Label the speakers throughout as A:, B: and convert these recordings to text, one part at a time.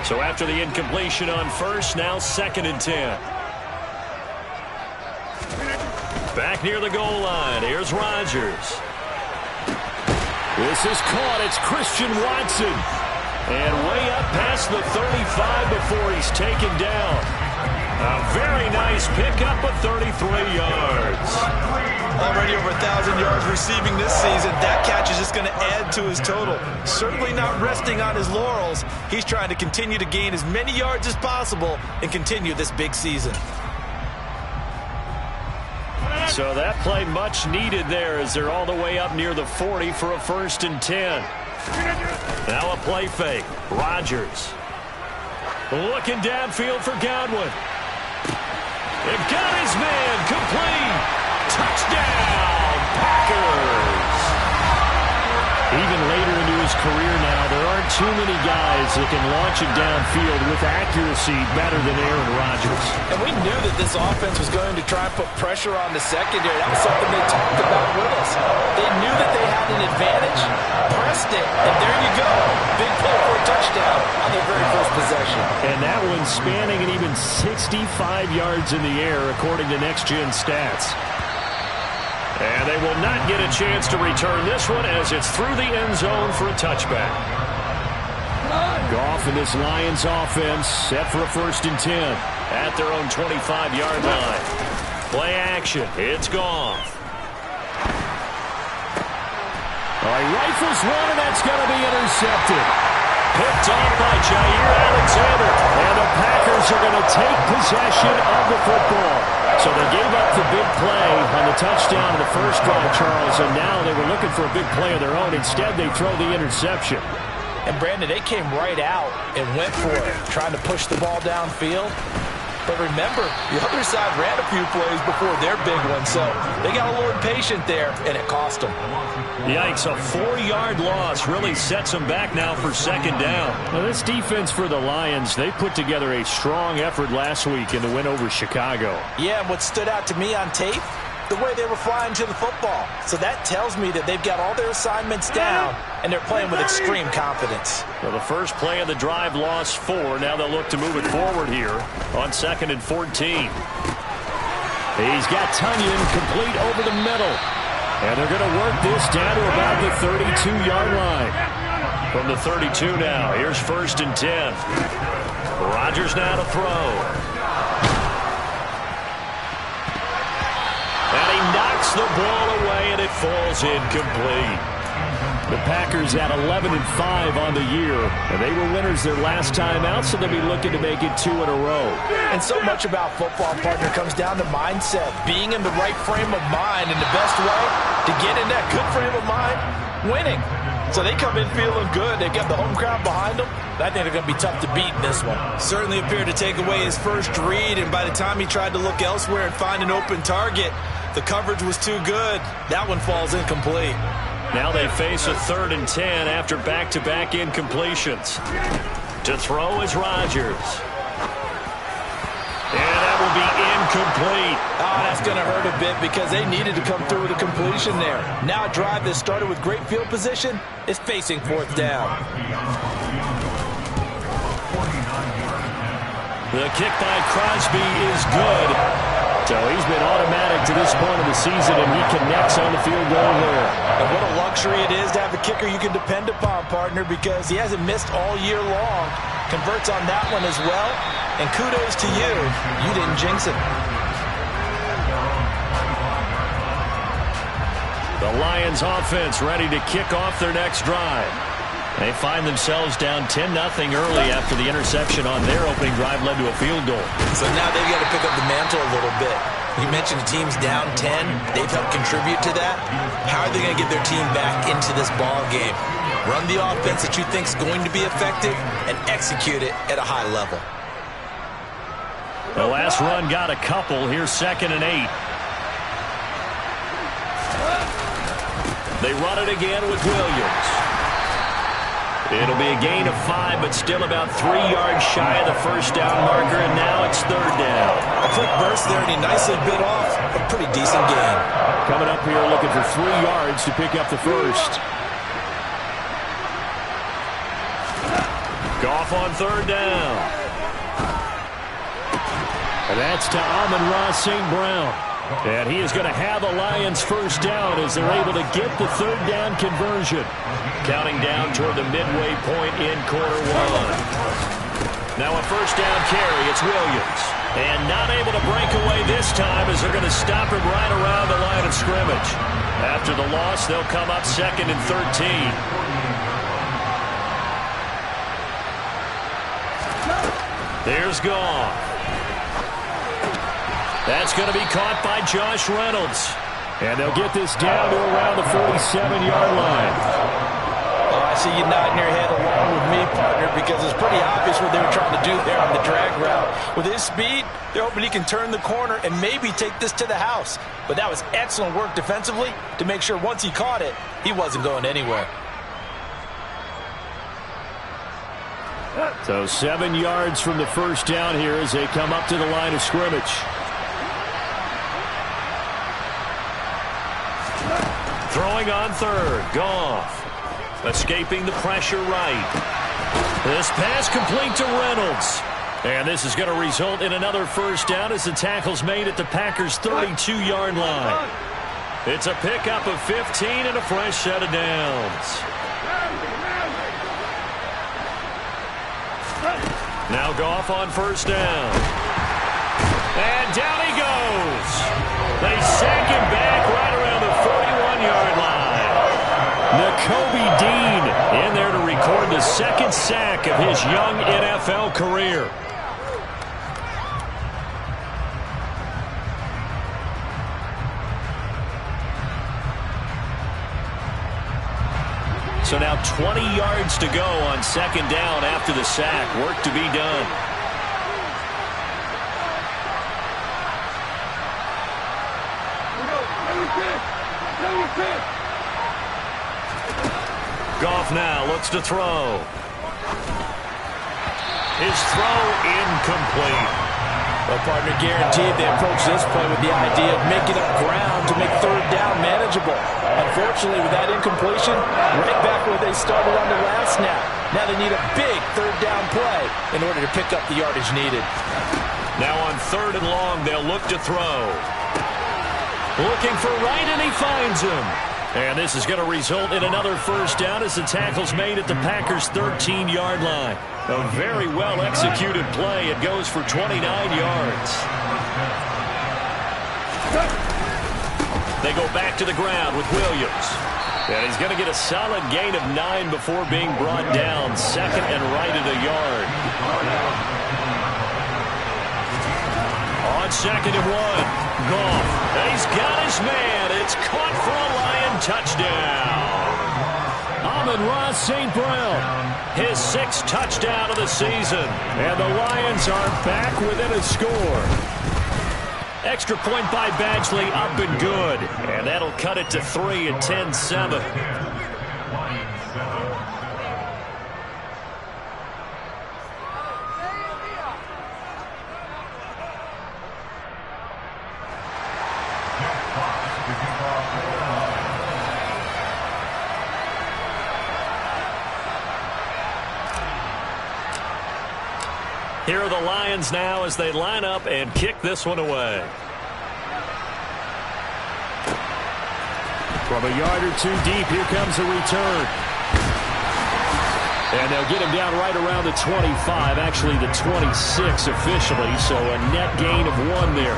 A: So after the incompletion on first, now 2nd and 10. Back near the goal line. Here's Rodgers. This is caught. It's Christian Watson. And way up past the 35 before he's taken down. A very nice pickup of 33 yards.
B: Already over 1,000 yards receiving this season. That catch is just going to add to his total. Certainly not resting on his laurels. He's trying to continue to gain as many yards as possible and continue this big season.
A: So that play much needed there as they're all the way up near the 40 for a 1st and 10. Now a play fake. Rodgers. Looking downfield for Godwin. They've got his man. Complete. Touchdown, Packers. Even later into his career now, there aren't too many guys that can launch it downfield with accuracy better than Aaron Rodgers.
B: And we knew that this offense was going to try and put pressure on the secondary. That was something they talked about with us. They knew that they had an advantage, pressed it, and there you go. Big play for a touchdown on their very first possession.
A: And that one spanning an even 65 yards in the air, according to Next Gen Stats. And they will not get a chance to return this one as it's through the end zone for a touchback. Goff and this Lions offense set for a 1st and 10 at their own 25-yard line. Play action. It's Goff. He rifles one, and that's going to be intercepted. Picked off by Jair Alexander. And the Packers are going to take possession of the football. So they gave up the big play on the touchdown in the first drive, Charles, and now they were looking for a big play of their own. Instead, they throw the interception.
B: And, Brandon, they came right out and went for it, trying to push the ball downfield. But remember, the other side ran a few plays before their big one, so they got a little impatient there, and it cost them.
A: Yikes, a 4-yard loss really sets them back now for 2nd down. Now, this defense for the Lions, they put together a strong effort last week in the win over Chicago.
B: Yeah, and what stood out to me on tape, the way they were flying to the football. So that tells me that they've got all their assignments down, and they're playing with extreme confidence.
A: Well, the first play of the drive lost 4. Now they'll look to move it forward here on 2nd and 14. He's got Tunyon complete over the middle. And they're going to work this down to about the 32-yard line. From the 32 now, here's 1st and 10. Rodgers now to throw. And he knocks the ball away, and it falls incomplete. The Packers at 11-5 on the year, and they were winners their last time out, so they'll be looking to make it 2 in a row.
B: And so much about football, partner, comes down to mindset, being in the right frame of mind, and the best way to get in that good frame of mind, winning. So they come in feeling good. They've got the home crowd behind them. I think they're going to be tough to beat in this one. Certainly appeared to take away his first read, and by the time he tried to look elsewhere and find an open target, the coverage was too good. That one falls incomplete.
A: Now they face a 3rd and 10 after back-to-back incompletions. To throw is Rodgers. And that will be incomplete.
B: Oh, that's going to hurt a bit because they needed to come through with a completion there. Now a drive that started with great field position is facing 4th down.
A: The kick by Crosby is good. So he's been automatic to this point of the season, and he connects on the field goal there.
B: And what a luxury it is to have a kicker you can depend upon, partner, because he hasn't missed all year long. Converts on that one as well. And kudos to you. You didn't jinx it.
A: The Lions offense ready to kick off their next drive. They find themselves down 10-0 early after the interception on their opening drive led to a field goal.
B: So now they've got to pick up the mantle a little bit. You mentioned the team's down 10. They've helped contribute to that. How are they going to get their team back into this ball game? Run the offense that you think is going to be effective and execute it at a high level.
A: The last run got a couple. Here's 2nd and 8. They run it again with Williams. It'll be a gain of 5, but still about 3 yards shy of the first down marker, and now it's 3rd down.
B: A quick burst there, and he nicely bit off a pretty decent gain.
A: Coming up here looking for 3 yards to pick up the first. Goff off on third down. And that's to Amon-Ra St. Brown. And he is going to have a Lions first down as they're able to get the third down conversion. Counting down toward the midway point in quarter one. Now a first down carry. It's Williams. And not able to break away this time as they're going to stop him right around the line of scrimmage. After the loss, they'll come up 2nd and 13. There's Goff. That's going to be caught by Josh Reynolds. And they'll get this down to around the 47-yard line.
B: I see you nodding your head along with me, partner, because it's pretty obvious what they were trying to do there on the drag route. With his speed, they're hoping he can turn the corner and maybe take this to the house. But that was excellent work defensively to make sure once he caught it, he wasn't going anywhere.
A: So 7 yards from the first down here as they come up to the line of scrimmage. Throwing on third, Goff. Escaping the pressure right. This pass complete to Reynolds. And this is going to result in another first down as the tackle's made at the Packers' 32-yard line. It's a pickup of 15 and a fresh set of downs. Now Goff on first down. And down he goes. They sack him back right around the 41-yard line. Nakobe Dean in there to record the second sack of his young NFL career. So now 20 yards to go on second down after the sack. Work to be done. Goff now looks to throw. His throw incomplete.
B: Well, partner, guaranteed they approach this play with the idea of making up ground to make third down manageable. Unfortunately, with that incompletion, right back where they started on the last snap. Now they need a big third down play in order to pick up the yardage needed.
A: Now on third and long, they'll look to throw. Looking for right, and he finds him. And this is going to result in another first down as the tackle's made at the Packers' 13-yard line. A very well-executed play. It goes for 29 yards. They go back to the ground with Williams. And he's going to get a solid gain of 9 before being brought down. 2nd and right at a yard. On 2nd and 1. Goff. He's got his man. It's caught for a Lion touchdown. Amon-Ra St. Brown. His 6th touchdown of the season. And the Lions are back within a score. Extra point by Badgley, up and good. And that'll cut it to 3 at 10-7. Here are the Lions now as they line up and kick this one away. From a yard or two deep, here comes a return. And they'll get him down right around the 25, actually the 26 officially, so a net gain of 1 there.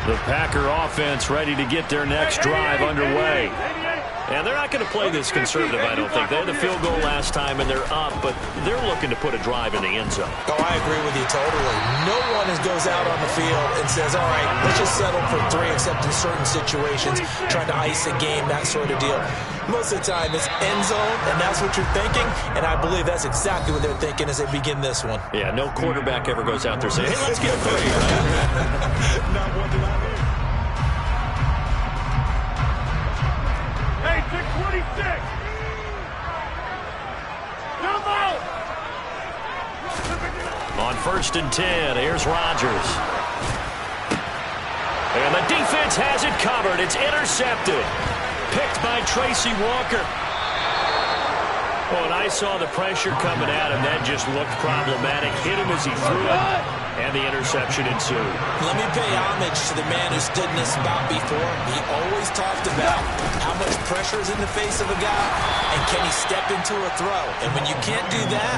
A: The Packer offense ready to get their next drive underway. And they're not going to play this conservative, I don't think. They had the field goal last time, and they're up, but they're looking to put a drive in the end zone.
B: Oh, I agree with you totally. No one goes out on the field and says, all right, let's just settle for 3, except in certain situations, trying to ice a game, that sort of deal. Most of the time, it's end zone, and that's what you're thinking, and I believe that's exactly what they're thinking as they begin this one.
A: Yeah, no quarterback ever goes out there saying, hey, let's get 3. Right?
B: Not one to I.
C: Hey, 626! Come out!
A: On 1st and 10, here's Rodgers. And the defense has it covered. It's intercepted. Picked by Tracy Walker. Oh, and I saw the pressure coming at him. That just looked problematic. Hit him as he threw it, and the interception ensued.
B: Let me pay homage to the man who stood in this spot before. He always talked about how much pressure is in the face of a guy, and can he step into a throw. And when you can't do that,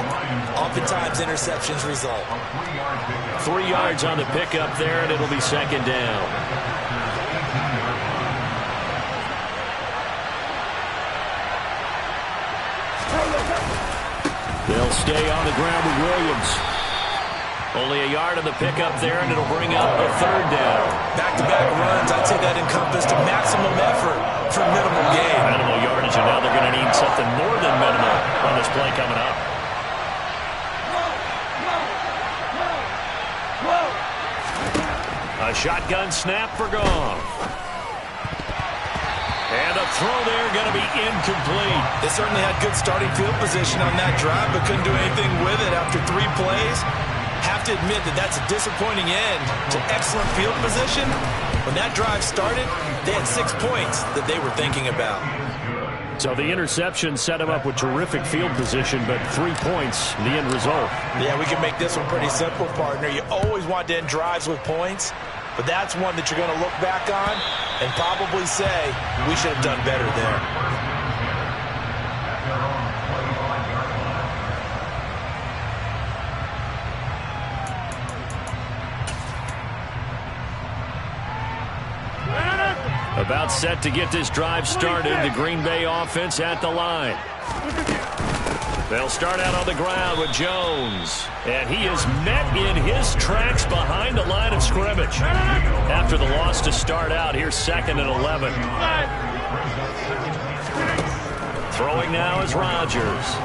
B: oftentimes interceptions result.
A: 3 yards on the pickup there, and it'll be second down. They'll stay on the ground with Williams. Only a yard on the pickup there, and it'll bring up a third down.
B: Back-to-back runs, I'd say that encompassed maximum effort for minimal gain.
A: Minimal yardage, and now they're going to need something more than minimal on this play coming up. A shotgun snap for Goff. And a throw there going to be incomplete.
B: They certainly had good starting field position on that drive, but couldn't do anything with it after 3 plays. Have to admit that that's a disappointing end to excellent field position. When that drive started, they had 6 points that they were thinking about.
A: So the interception set him up with terrific field position, but 3 points, the end result.
B: Yeah, we can make this one pretty simple, partner. You always want to end drives with points, but that's one that you're going to look back on and probably say, we should have done better there.
A: About set to get this drive started. The Green Bay offense at the line. They'll start out on the ground with Jones. And he is met in his tracks behind the line of scrimmage. After the loss to start out, here's 2nd and 11. Throwing now is Rodgers.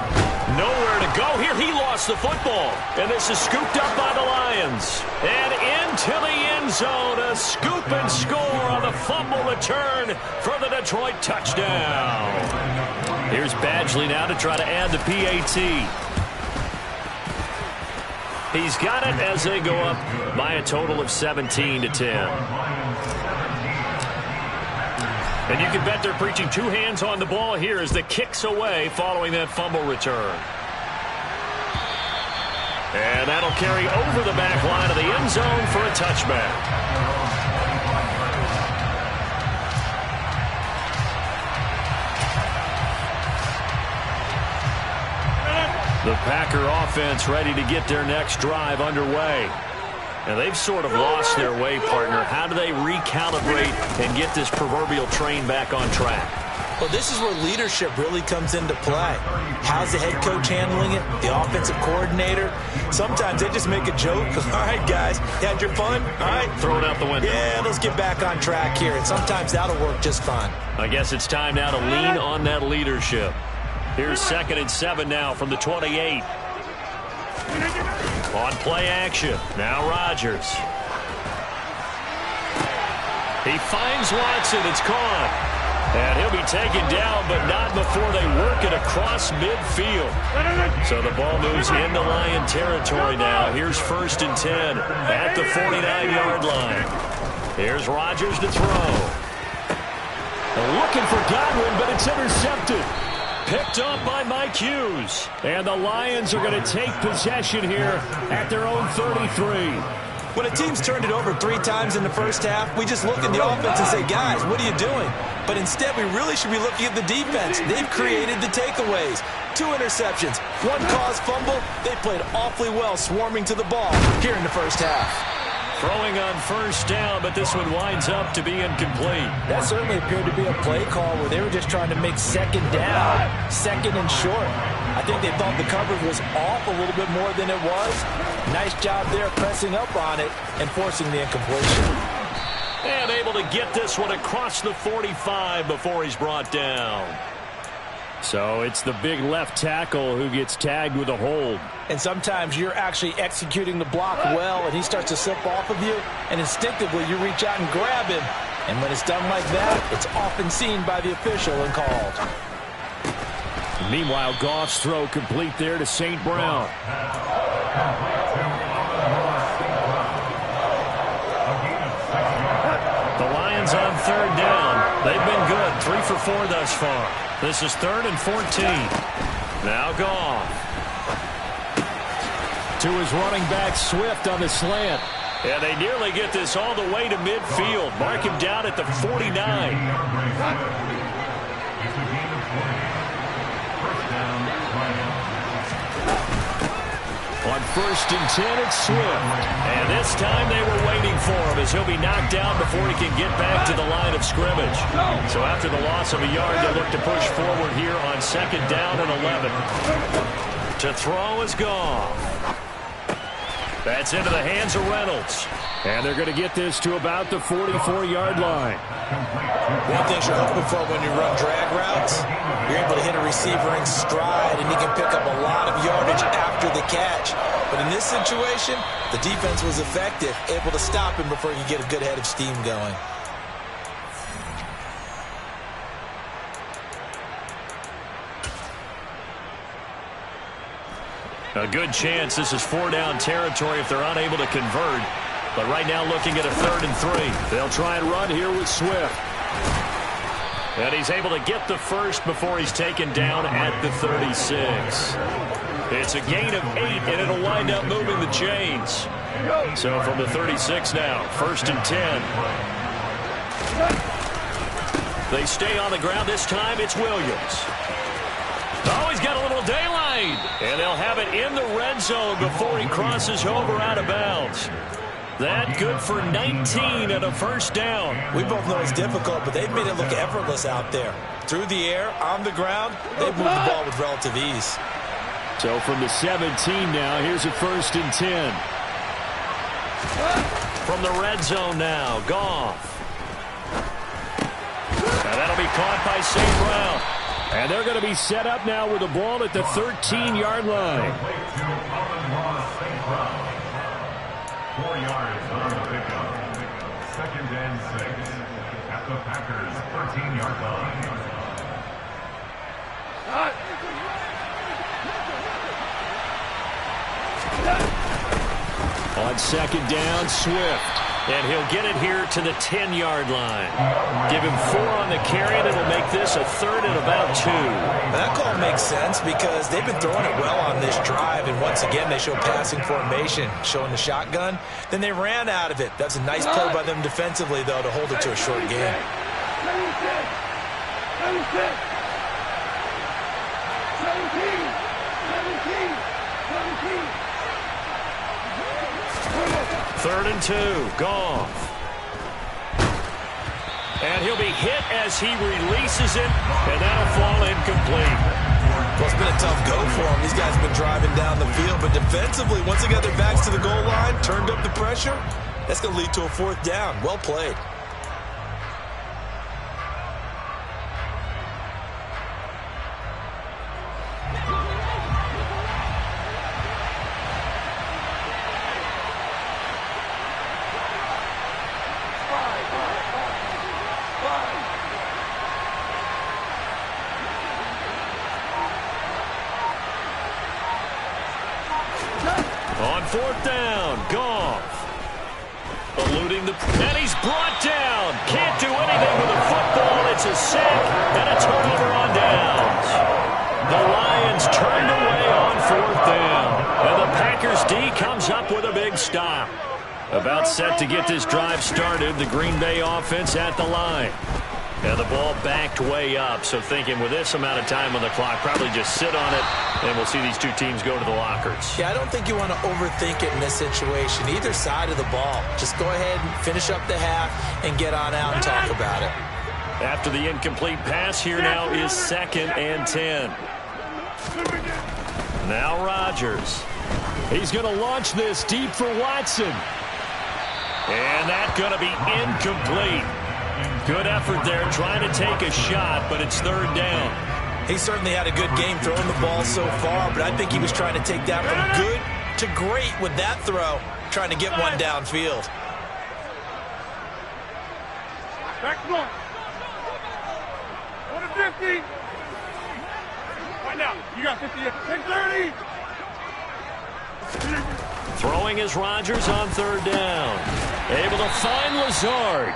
A: Nowhere to go here. He lost the football. And this is scooped up by the Lions. And into the end zone. A scoop and score on the fumble return for the Detroit touchdown. Here's Badgley now to try to add the PAT. He's got it as they go up by a total of 17-10. And you can bet they're preaching 2 hands on the ball here as the kick's away following that fumble return. And that'll carry over the back line of the end zone for a touchback. The Packer offense ready to get their next drive underway. And they've sort of lost their way, partner. How do they recalibrate and get this proverbial train back on track?
B: Well, this is where leadership really comes into play. How's the head coach handling it? The offensive coordinator? Sometimes they just make a joke. All right, guys, you had your fun? All right.
A: Throw it out the window.
B: Yeah, let's get back on track here. And sometimes that'll work just fine.
A: I guess it's time now to lean on that leadership. Here's 2nd and 7 now from the 28. On play action. Now Rodgers. He finds Watson. It's caught. And he'll be taken down, but not before they work it across midfield. So the ball moves into Lion territory now. Here's 1st and 10 at the 49-yard line. Here's Rodgers to throw. Looking for Godwin, but it's intercepted. Picked up by Mike Hughes. And the Lions are going to take possession here at their own 33.
B: When a team's turned it over 3 times in the first half, we just look at the offense and say, guys, what are you doing? But instead, we really should be looking at the defense. They've created the takeaways. 2 interceptions, 1 caused fumble. They played awfully well swarming to the ball here in the first half.
A: Throwing on 1st down, but this one winds up to be incomplete.
B: That certainly appeared to be a play call where they were just trying to make 2nd down, 2nd and short. I think they thought the coverage was off a little bit more than it was. Nice job there pressing up on it and forcing the incompletion.
A: And able to get this one across the 45 before he's brought down. So it's the big left tackle who gets tagged with a hold.
B: And sometimes you're actually executing the block well, and he starts to slip off of you, and instinctively you reach out and grab him. And when it's done like that, it's often seen by the official and called.
A: Meanwhile, Goff's throw complete there to St. Brown. The third down. They've been good, 3 for 4 thus far. This is 3rd and 14. Now Goff.
D: To his running back, Swift on the slant.
A: And they nearly get this all the way to midfield. Mark him down at the 49.
D: On 1st and 10, it's Swift.
A: And this time they were waiting for him as he'll be knocked down before he can get back to the line of scrimmage. So after the loss of a yard, they'll look to push forward here on 2nd down and 11. To throw is Goff. That's into the hands of Reynolds.
D: And they're going to get this to about the 44-yard line.
B: One thing you're hoping for when you run drag routes, you're able to hit a receiver in stride, and he can pick up a lot of yardage after the catch. But in this situation, the defense was effective, able to stop him before he could get a good head of steam going.
A: A good chance this is 4-down territory if they're unable to convert. But right now looking at a 3rd and 3.
D: They'll try and run here with Swift.
A: And he's able to get the first before he's taken down at the 36. It's a gain of 8, and it'll wind up moving the chains. So from the 36 now, 1st and 10. They stay on the ground. This time it's Williams. Oh, he's got a little daylight. And they'll have it in the red zone before he crosses over out of bounds. That good for 19 and a 1st down.
B: We both know it's difficult, but they've made it look effortless out there. Through the air, on the ground, they've moved the ball with relative ease.
D: So from the 17 now, here's a 1st and 10.
A: From the red zone now, Goff. And that'll be caught by St. Brown.
D: And they're going to be set up now with the ball at the 13-yard line.
C: 4 yards on the pickup. 2nd and 6 at the Packers' 13-yard line.
D: On 2nd down, Swift.
A: And he'll get it here to the 10-yard line. Give him 4 on the carry, and it'll make this a 3rd and about 2.
B: That call makes sense because they've been throwing it well on this drive, and once again they show passing formation, showing the shotgun. Then they ran out of it. That's a nice play by them defensively, though, to hold it to a short game.
A: 3rd and 2, Goff. And he'll be hit as he releases it, and that'll fall incomplete.
B: Well, it's been a tough go for him. These guys have been driving down the field, but defensively, once they got their backs to the goal line, turned up the pressure, that's going to lead to a 4th down. Well played.
A: On 4th down, Goff. Eluding the... And he's brought down. Can't do anything with the football. It's a sack and a turnover on downs. The Lions turned away on 4th down. And the Packers D comes up with a big stop. About set to get this drive started, the Green Bay offense at the line. And the ball backed way up, so thinking with this amount of time on the clock, probably just sit on it, and we'll see these two teams go to the lockers.
B: Yeah, I don't think you want to overthink it in this situation. Either side of the ball. Just go ahead and finish up the half and get on out and talk about it.
A: After the incomplete pass, here now is 2nd and 10. Now Rodgers.
D: He's going to launch this deep for Watson.
A: And that's going to be incomplete. Good effort there, trying to take a shot, but it's 3rd down.
B: He certainly had a good game throwing the ball so far, but I think he was trying to take that from good to great with that throw, trying to get one downfield.
C: Back one. On the 50. Right now, you got 50. Take 30.
A: Throwing is Rodgers on 3rd down. Able to find Lazard.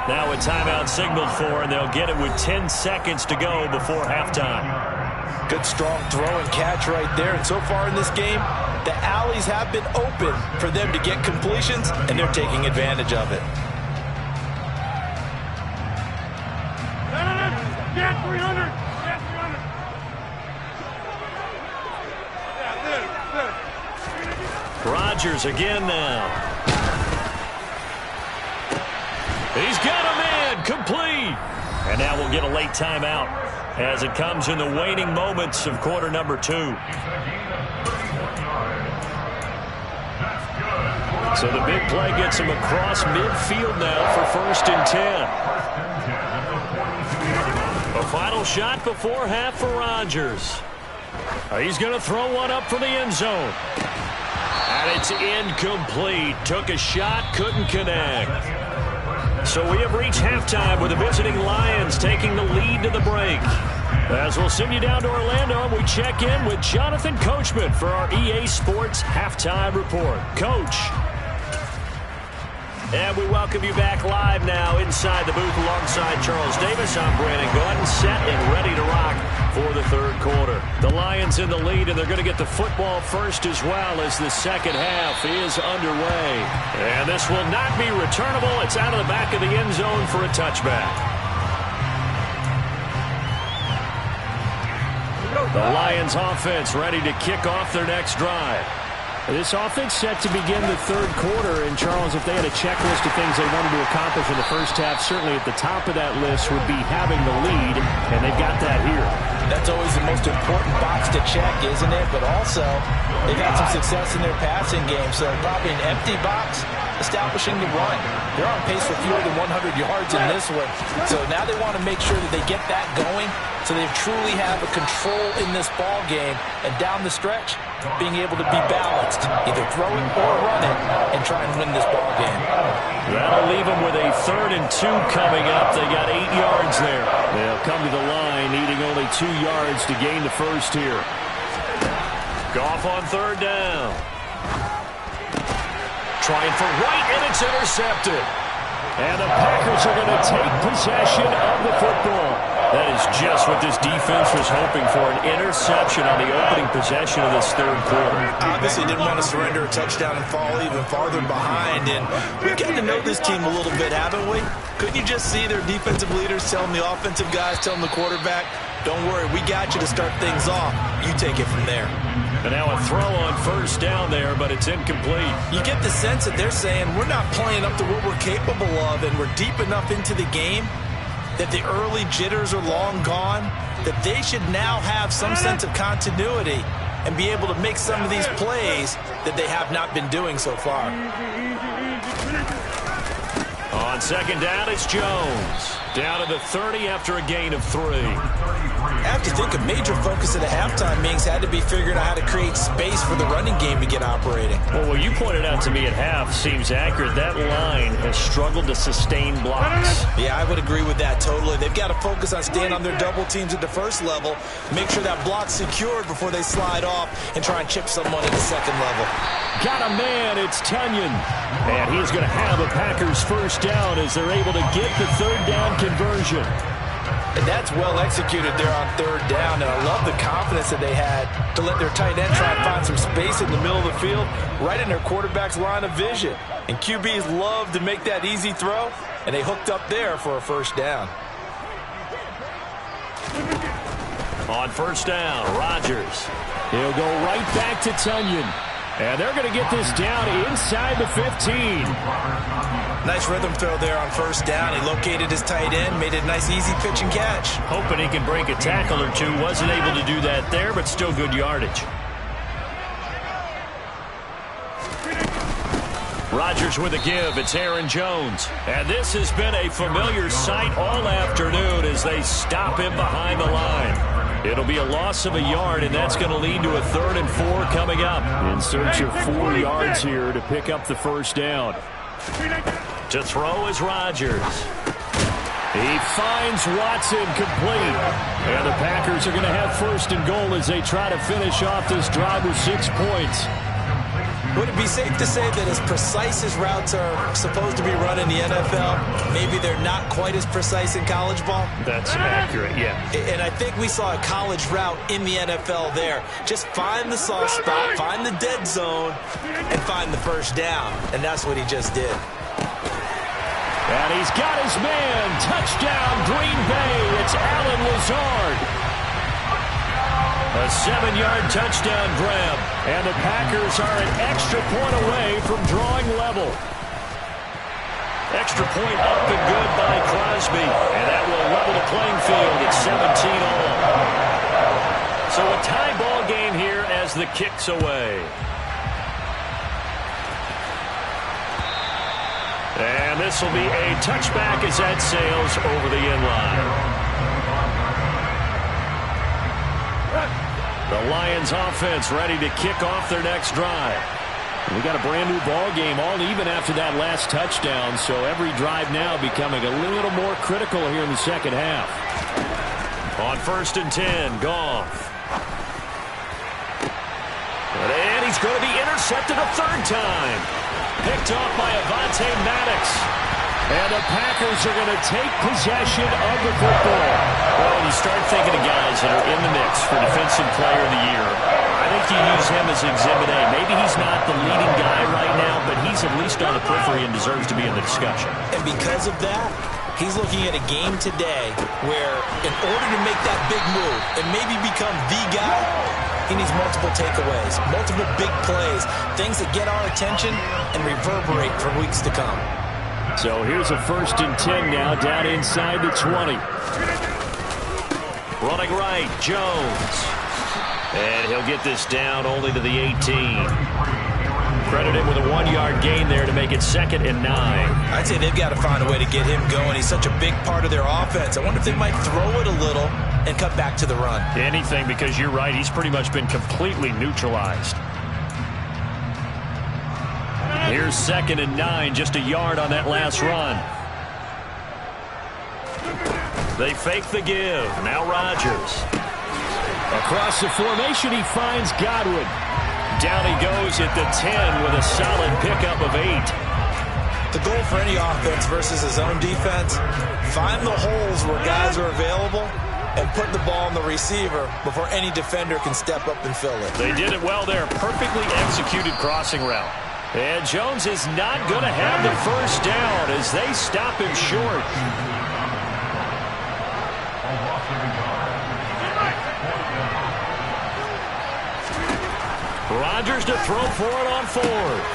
A: Now a timeout signaled for, and they'll get it with 10 seconds to go before halftime.
B: Good, strong throw and catch right there. And so far in this game, the alleys have been open for them to get completions, and they're taking advantage of it.
E: Get 300! Get 300!
A: Rodgers again now. He's got a man complete. And now we'll get a late timeout as it comes in the waning moments of quarter number 2. So the big play gets him across midfield now for 1st and 10. A final shot before half for Rodgers. He's going to throw one up for the end zone. And it's incomplete. Took a shot, couldn't connect. So we have reached halftime with the visiting Lions taking the lead to the break. As we'll send you down to Orlando, and we check in with Jonathan Coachman for our EA Sports Halftime Report. Coach. And we welcome you back live now inside the booth alongside Charles Davis. I'm Brandon Gordon, set and ready to rock for the third quarter. The Lions in the lead, and they're going to get the football first as well as the second half is underway. And this will not be returnable. It's out of the back of the end zone for a touchback. The Lions offense ready to kick off their next drive. This offense set to begin the third quarter, and Charles, if they had a checklist of things they wanted to accomplish in the first half, certainly at the top of that list would be having the lead, and they've got that here.
B: That's always the most important box to check, isn't it? But also, they've had some success in their passing game, so probably an empty box establishing the run. They're on pace for fewer than 100 yards in this one, so now they want to make sure that they get that going so they truly have a control in this ball game, and down the stretch, being able to be balanced, either throw it or run it, and try and win this ball game.
A: That'll leave them with a 3rd and 2 coming up. They got 8 yards there. They'll come to the line, needing only 2 yards to gain the first here. Goff on 3rd down. Trying for right, and it's intercepted. And the Packers are going to take possession of the football. That is just what this defense was hoping for, an interception on the opening possession of this third quarter.
B: Obviously didn't want to surrender a touchdown and fall even farther behind, and we've gotten to know this team a little bit, haven't we? Couldn't you just see their defensive leaders telling the offensive guys, telling the quarterback, don't worry, we got you to start things off. You take it from there.
A: And now a throw on 1st down there, but it's incomplete.
B: You get the sense that they're saying we're not playing up to what we're capable of, and we're deep enough into the game that the early jitters are long gone, that they should now have some sense of continuity and be able to make some of these plays that they have not been doing so far.
A: On 2nd down, it's Jones. Down to the 30 after a gain of 3.
B: I have to think a major focus of the halftime meetings had to be figuring out how to create space for the running game to get operating.
A: Well, what you pointed out to me at half seems accurate. That line has struggled to sustain blocks.
B: Yeah, I would agree with that totally. They've got to focus on staying on their double teams at the first level, make sure that block's secured before they slide off and try and chip someone at the second level.
A: Got a man, it's Tunyon. And he's going to have a Packers 1st down as they're able to get the 3rd down conversion.
B: And that's well executed there on 3rd down, and I love the confidence that they had to let their tight end try and find some space in the middle of the field, right in their quarterback's line of vision. And QBs love to make that easy throw, and they hooked up there for a 1st down.
A: On 1st down, Rodgers. He'll go right back to Tunyon. And they're going to get this down inside the 15.
B: Nice rhythm throw there on 1st down. He located his tight end, made it a nice easy pitch and catch.
A: Hoping he can break a tackle or two. Wasn't able to do that there, but still good yardage. Rodgers with a give. It's Aaron Jones. And this has been a familiar sight all afternoon as they stop him behind the line. It'll be a loss of a yard, and that's going to lead to a 3rd and 4 coming up. In search of 4 yards here to pick up the 1st down. To throw is Rodgers. He finds Watson complete. And the Packers are going to have 1st and goal as they try to finish off this drive with 6 points.
B: Would it be safe to say that as precise as routes are supposed to be run in the NFL, maybe they're not quite as precise in college ball?
D: That's accurate, yeah.
B: And I think we saw a college route in the NFL there. Just find the soft spot, find the dead zone, and find the first down. And that's what he just did.
D: And he's got his man. Touchdown, Green Bay. It's Allen Lazard. A 7-yard touchdown grab. And the Packers are an extra point away from drawing level.
A: Extra point up and good by Crosby. And that will level the playing field at 17 all. So a tie ball game here as the kick's away. And this will be a touchback as that sails over the end line. The Lions offense ready to kick off their next drive. We got a brand new ball game, all even after that last touchdown, so every drive now becoming a little more critical here in the second half. On 1st and 10, Goff. And he's going to be intercepted a third time. Picked off by Avonte Maddox. And the Packers are going to take possession of the football. Well, when you start thinking of guys that are in the mix for Defensive Player of the Year, I think you use him as Exhibit A. Maybe he's not the leading guy right now, but he's at least on the periphery and deserves to be in the discussion.
B: And because of that, he's looking at a game today where in order to make that big move and maybe become the guy, he needs multiple takeaways, multiple big plays, things that get our attention and reverberate for weeks to come.
D: So here's a 1st and 10 now down inside the 20.
A: Running right, Jones. And he'll get this down only to the 18. Credited with a 1-yard gain there to make it 2nd and 9.
B: I'd say they've got to find a way to get him going. He's such a big part of their offense. I wonder if they might throw it a little and cut back to the run.
D: Anything, because you're right. He's pretty much been completely neutralized.
A: Here's 2nd and 9, just a yard on that last run. They fake the give. Now Rodgers.
D: Across the formation, he finds Godwin.
A: Down he goes at the 10 with a solid pickup of 8.
B: The goal for any offense versus his own defense, find the holes where guys are available and put the ball on the receiver before any defender can step up and fill it.
A: They did it well there. Perfectly executed crossing route. And Jones is not going to have the first down as they stop him short. Rodgers to throw for it on 4th.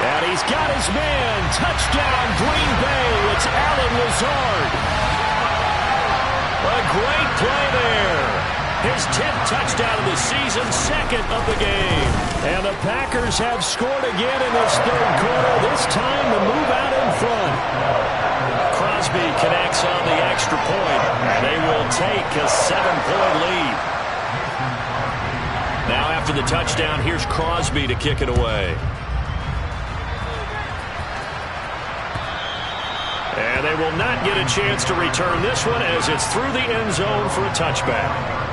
D: And he's got his man. Touchdown, Green Bay. It's Allen Lazard.
A: A great play there. His 10th touchdown of the season, 2nd of the game.
D: And the Packers have scored again in this 3rd quarter. This time to move out in front.
A: Crosby connects on the extra point. And they will take a 7-point lead. Now after the touchdown, here's Crosby to kick it away. And they will not get a chance to return this one as it's through the end zone for a touchback.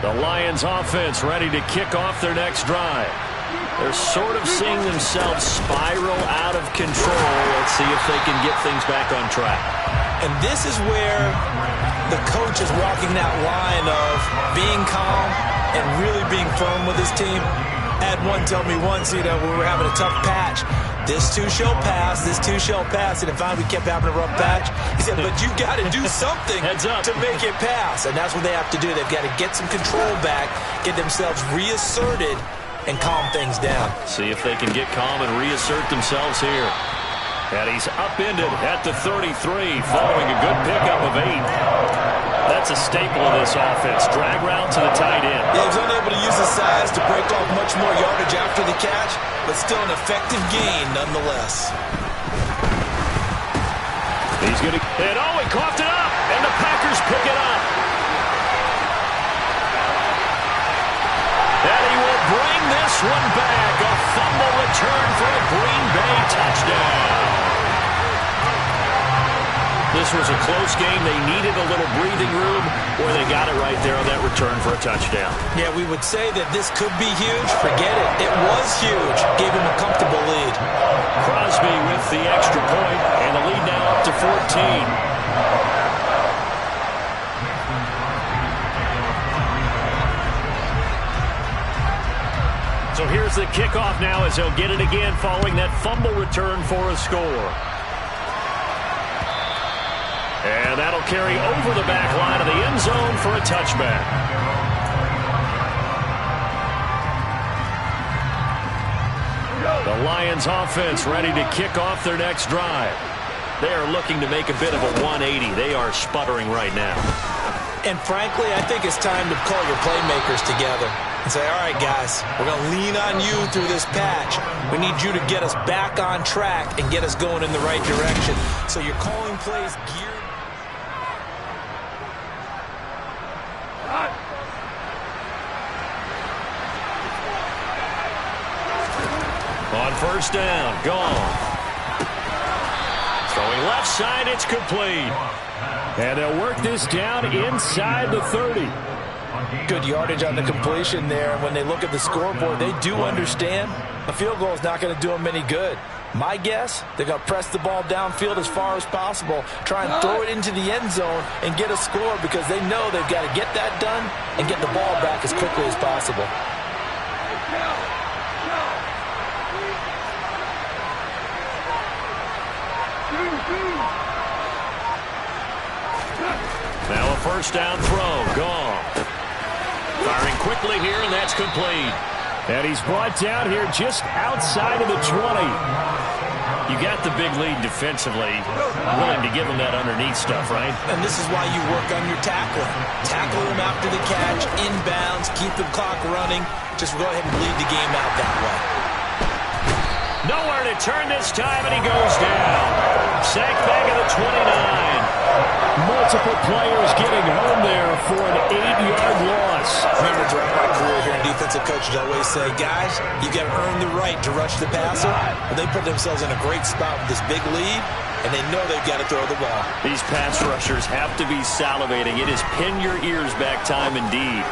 A: The Lions offense ready to kick off their next drive. They're sort of seeing themselves spiral out of control. Let's see if they can get things back on track.
B: And this is where the coach is walking that line of being calm and really being firm with his team. Had one tell me once, we were having a tough patch. This too shall pass, this too shall pass. And if we kept having a rough patch, he said, but you got to do something to make it pass. And that's what they have to do. They've got to get some control back, get themselves reasserted, and calm things down.
A: See if they can get calm and reassert themselves here. And he's upended at the 33 following a good pickup of 8. That's a staple of this offense. Drag route to the tight end.
B: Yeah, he was unable to use his size to break off much more yardage after the catch, but still an effective gain nonetheless.
A: He's going to... And he coughed it up, and the Packers pick it up. And he will bring this one back. A fumble return for a Green Bay touchdown. The this was a close game. They needed a little breathing room, or they got it right there on that return for a touchdown.
B: Yeah, we would say that this could be huge. Forget it. It was huge. Gave him a comfortable lead.
A: Crosby with the extra point, and the lead now up to 14. So here's the kickoff now as he'll get it again following that fumble return for a score. And that'll carry over the back line of the end zone for a touchback. The Lions offense ready to kick off their next drive. They are looking to make a bit of a 180. They are sputtering right now.
B: And frankly, I think it's time to call your playmakers together and say, all right, guys, we're going to lean on you through this patch. We need you to get us back on track and get us going in the right direction. So you're calling plays geared.
A: On first down, gone. Throwing left side, it's complete.
D: And they'll work this down inside the 30.
B: Good yardage on the completion there. And when they look at the scoreboard, they do understand a field goal is not going to do them any good. My guess, they're going to press the ball downfield as far as possible, try and throw it into the end zone and get a score because they know they've got to get that done and get the ball back as quickly as possible.
A: Now a first down throw, gone. Firing quickly here, and that's complete.
D: And he's brought down here just outside of the 20.
A: You got the big lead defensively, willing to give him that underneath stuff, right?
B: And this is why you work on your tackling. Tackle him after the catch, inbounds, keep the clock running. Just go ahead and bleed the game out that way.
A: Nowhere to turn this time, and he goes down. Sack back of the 29.
D: Multiple players getting home there for an 8-yard loss.
B: Remember, throughout my career here in defensive coaches, I always say, guys, you got to earn the right to rush the passer. But they put themselves in a great spot with this big lead, and they know they've got to throw the ball.
A: These pass rushers have to be salivating. It is pin your ears back time indeed.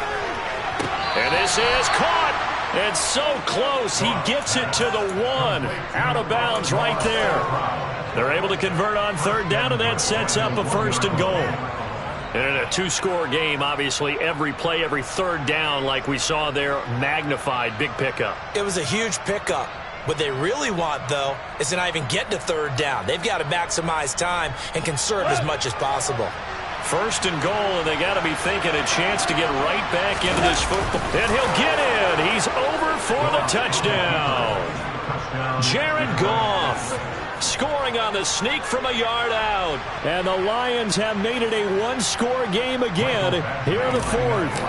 A: And this is caught. And so close. He gets it to the 1. Out of bounds right there. They're able to convert on third down, and that sets up a first and goal. And in a two-score game, obviously, every play, every third down, like we saw there, magnified. Big pickup.
B: It was a huge pickup. What they really want, though, is to not even get to third down. They've got to maximize time and conserve as much as possible.
A: First and goal, and they got to be thinking a chance to get right back into this football. And he'll get in. He's over for the touchdown. Jared Goff scoring on the sneak from a yard out.
D: And the Lions have made it a one-score game again here in the fourth.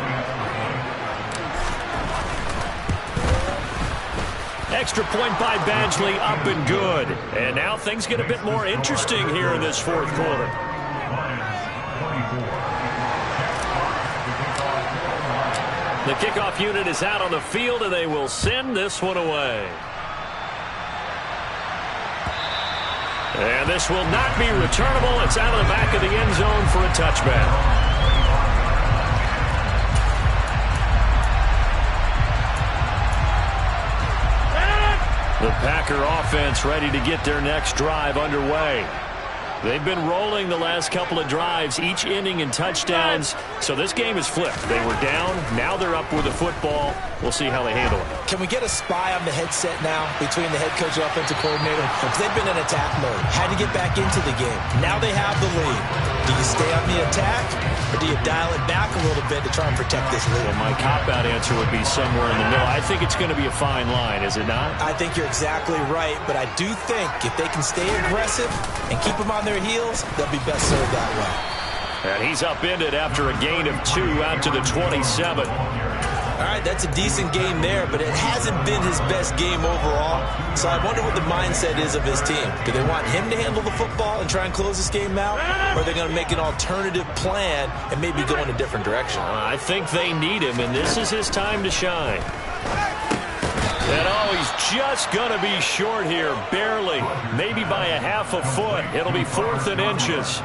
A: Extra point by Badgley, up and good. And now things get a bit more interesting here in this fourth quarter. The kickoff unit is out on the field, and they will send this one away. And this will not be returnable. It's out of the back of the end zone for a touchback. The Packer offense ready to get their next drive underway. They've been rolling the last couple of drives, each inning in touchdowns. So this game is flipped. They were down. Now they're up with the football. We'll see how they handle it.
B: Can we get a spy on the headset now between the head coach and offensive coordinator? Because they've been in attack mode. Had to get back into the game. Now they have the lead. Do you stay on the attack, or do you dial it back a little bit to try and protect this lead?
A: Well, my cop-out answer would be somewhere in the middle. I think it's going to be a fine line, is it not?
B: I think you're exactly right, but I do think if they can stay aggressive and keep them on their heels, they'll be best served that way.
A: And he's upended after a gain of 2 out to the 27.
B: All right, that's a decent game there, but it hasn't been his best game overall. So I wonder what the mindset is of his team. Do they want him to handle the football and try and close this game out? Or are they going to make an alternative plan and maybe go in a different direction?
A: I think they need him, and this is his time to shine. And oh, he's just going to be short here, barely. Maybe by a half a foot. It'll be 4th and inches.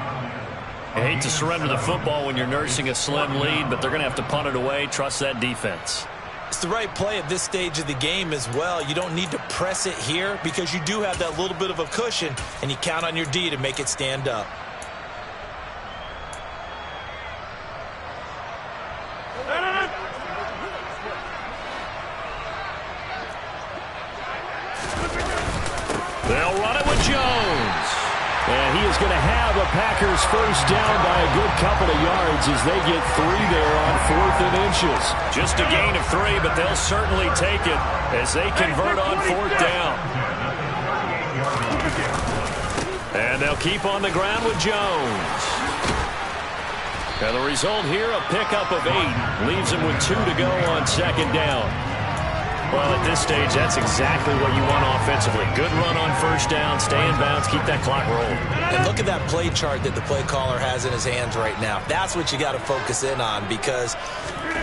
A: I hate to surrender the football when you're nursing a slim lead, but they're going to have to punt it away. Trust that defense.
B: It's the right play at this stage of the game as well. You don't need to press it here because you do have that little bit of a cushion, and you count on your D to make it stand up.
D: They'll run it with Jones. And he is going to have a Packers first down by a good couple of yards as they get 3 there on 4th and inches.
A: Just a gain of 3, but they'll certainly take it as they convert on 4th down. And they'll keep on the ground with Jones. And the result here, a pickup of 8. Leaves them with 2 to go on 2nd down. Well, at this stage, that's exactly what you want offensively. Good run on 1st down, stay in bounds, keep that clock rolling.
B: And look at that play chart that the play caller has in his hands right now. That's what you got to focus in on because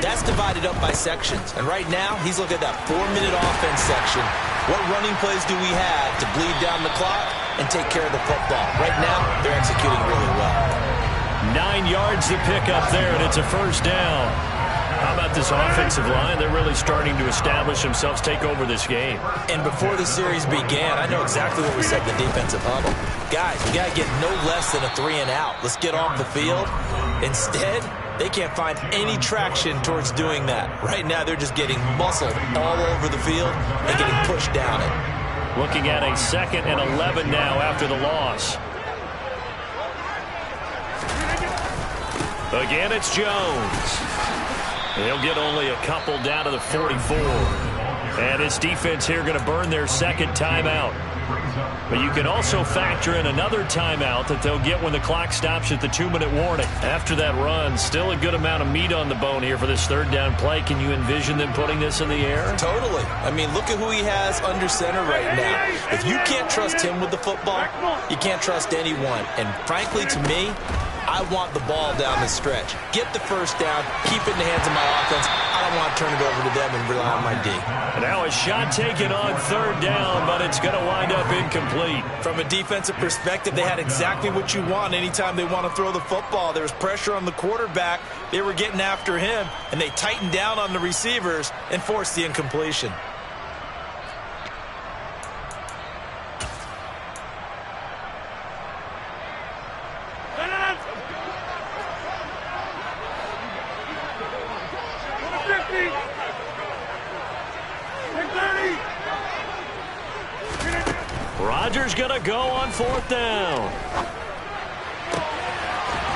B: that's divided up by sections. And right now, he's looking at that 4-minute offense section. What running plays do we have to bleed down the clock and take care of the football? Right now, they're executing really well.
A: 9 yards to pick up there, and it's a 1st down. How about this offensive line? They're really starting to establish themselves, take over this game.
B: And before the series began, I know exactly what we said in the defensive huddle. Guys, we got to get no less than a 3-and-out. Let's get off the field. Instead, they can't find any traction towards doing that. Right now, they're just getting muscled all over the field and getting pushed down it.
A: Looking at a 2nd and 11 now after the loss. Again, it's Jones. They'll get only a couple down to the 44. And this defense here going to burn their 2nd timeout. But you can also factor in another timeout that they'll get when the clock stops at the 2-minute warning. After that run, still a good amount of meat on the bone here for this 3rd down play. Can you envision them putting this in the air?
B: Totally. I mean, look at who he has under center right now. If you can't trust him with the football, you can't trust anyone. And frankly, to me, I want the ball down the stretch. Get the 1st down, keep it in the hands of my offense. I don't want to turn it over to them and rely on my D.
A: And now a shot taken on 3rd down, but it's going to wind up incomplete.
B: From a defensive perspective, they had exactly what you want anytime they want to throw the football. There was pressure on the quarterback. They were getting after him, and they tightened down on the receivers and forced the incompletion.
A: Rodgers going to go on 4th down.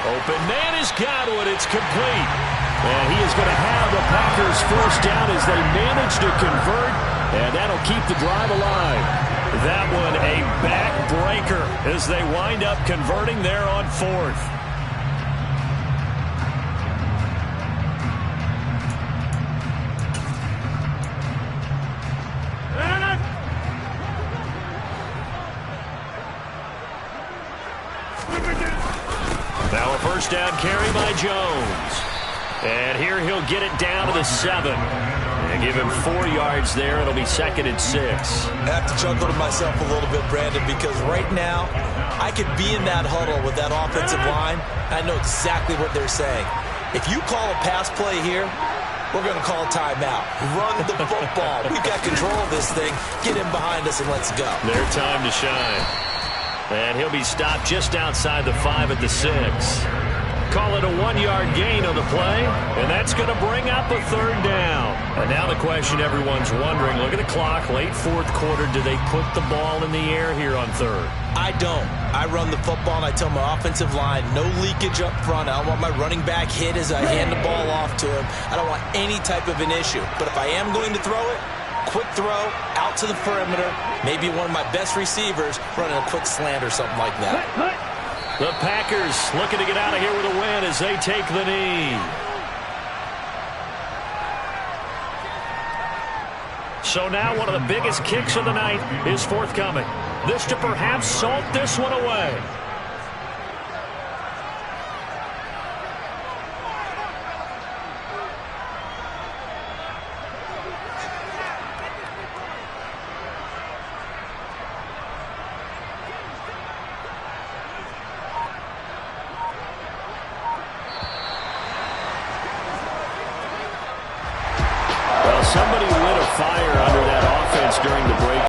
A: Open man has got it. It's complete. And he is going to have the Packers 1st down as they manage to convert. And that'll keep the drive alive. That one a backbreaker as they wind up converting there on 4th. Now a 1st down carry by Jones. And here he'll get it down to the 7. And give him 4 yards there. It'll be 2nd and 6.
B: I have to chuckle to myself a little bit, Brandon, because right now I could be in that huddle with that offensive line. I know exactly what they're saying. If you call a pass play here, we're going to call a timeout. Run the football. We've got control of this thing. Get him behind us and let's go.
A: Their time to shine. And he'll be stopped just outside the 5 at the 6. Call it a 1-yard gain on the play, and that's going to bring up a 3rd down. And now the question everyone's wondering, look at the clock, late 4th quarter, do they put the ball in the air here on 3rd?
B: I don't. I run the football, and I tell my offensive line, no leakage up front. I don't want my running back hit as I hand the ball off to him. I don't want any type of an issue. But if I am going to throw it, quick throw, out to the perimeter, maybe one of my best receivers running a quick slant or something like that.
A: The Packers looking to get out of here with a win as they take the knee. So now one of the biggest kicks of the night is forthcoming. This to perhaps salt this one away. Well, somebody lit a fire under that offense during the break.